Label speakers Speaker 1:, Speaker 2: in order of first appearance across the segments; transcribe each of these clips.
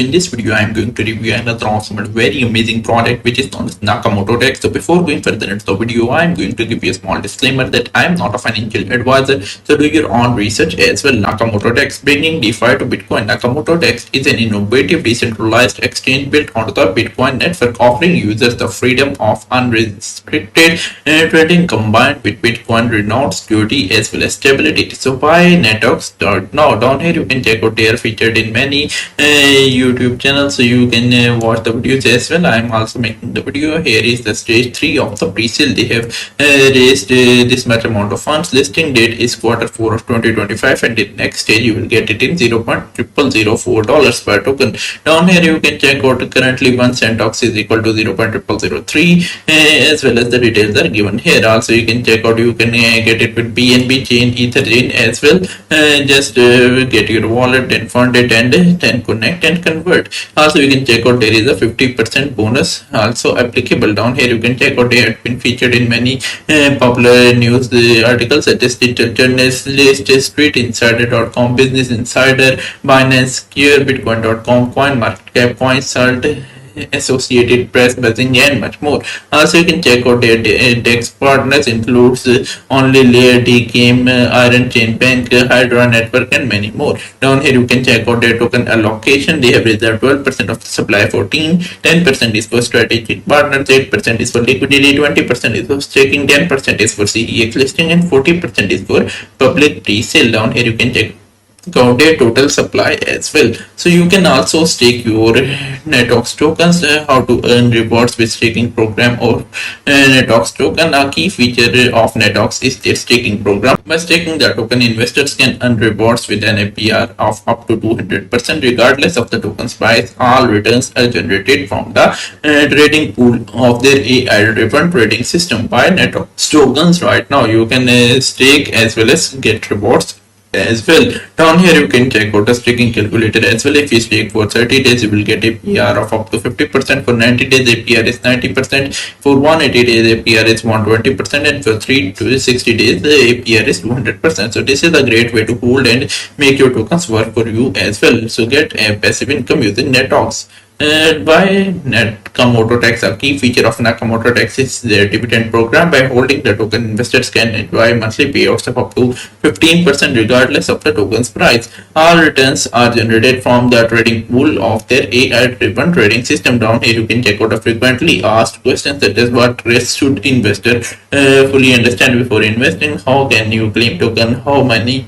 Speaker 1: In this video, I am going to review another awesome and very amazing product which is known as NAKAMOTO DEX. So before going further into the video, I am going to give you a small disclaimer that I am not a financial advisor. So do your own research as well. NAKAMOTO DEX, bringing DeFi to Bitcoin. NAKAMOTO DEX is an innovative decentralized exchange built onto the Bitcoin network, offering users the freedom of unrestricted trading combined with Bitcoin renowned security as well as stability. So why networks? Now down here you can check out they are featured in many YouTube channel, so you can watch the videos as well. I am also making the video. Here is the stage 3 of the pre-sale. They have raised this much amount of funds. Listing date is Q4 of 2025, and in next stage you will get it in $0.0004 per token. Down here you can check out currently 1 Centox is equal to 0.0003 as well as the details are given here. Also you can check out, you can get it with BNB chain, Ether chain as well. Just get your wallet, then fund it, and then connect and convert. Also you can check out there is a 50% bonus also applicable. Down here you can check out they have been featured in many popular news articles such as Digital Journalist, Street Insider.com, Business Insider, Binance, Care, Bitcoin.com, CoinMarketCap, CoinSalt, Associated Press, Buzzing, and much more. Also you can check out their DEX partners includes only Layer D Game, Iron Chain Bank, Hydra Network, and many more. Down here you can check out their token allocation. They have reserved 12% of the supply for team, 10% is for strategic partners, 8% is for liquidity, 20% is for staking, 10% is for CDX listing, and 40% is for public pre-sale. Down here you can check count their total supply as well. So you can also stake your NETOX tokens. How to earn rewards with staking program or NETOX token. A key feature of NETOX is their staking program. By staking the token, investors can earn rewards with an APR of up to 200% regardless of the token's price. All returns are generated from the trading pool of their AI-driven trading system. By NETOX tokens right now, you can stake as well as get rewards as well. Down here you can check out the staking calculator as well. If you stake for 30 days, you will get a PR of up to 50%. For 90 days, APR is 90%. For 180 days, APR is 120%, and for 3 to 60 days, the APR is 200%. So this is a great way to hold and make your tokens work for you as well. So get a passive income using NETOX. By NAKAMOTO DEX, a key feature of NAKAMOTO DEX is their dividend program. By holding the token, investors can enjoy monthly payouts of up to 15% regardless of the token's price. All returns are generated from the trading pool of their AI-driven trading system. Down here you can check out a frequently asked questions such as what risks should investor fully understand before investing, how can you claim token, how many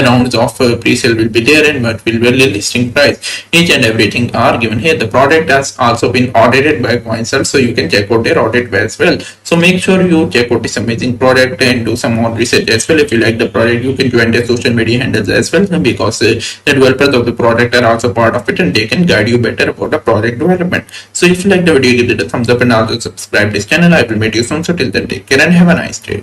Speaker 1: rounds of pre-sale will be there, and what will be the listing price. Each and everything are given here. The product has also been audited by CoinSalt, so you can check out their audit as well. So make sure you check out this amazing product and do some more research as well. If you like the product, you can join their social media handles as well, because the developers of the product are also part of it and they can guide you better about the product development. So if you like the video, give it a thumbs up and also subscribe this channel. I will meet you soon. So till then, take care and have a nice day.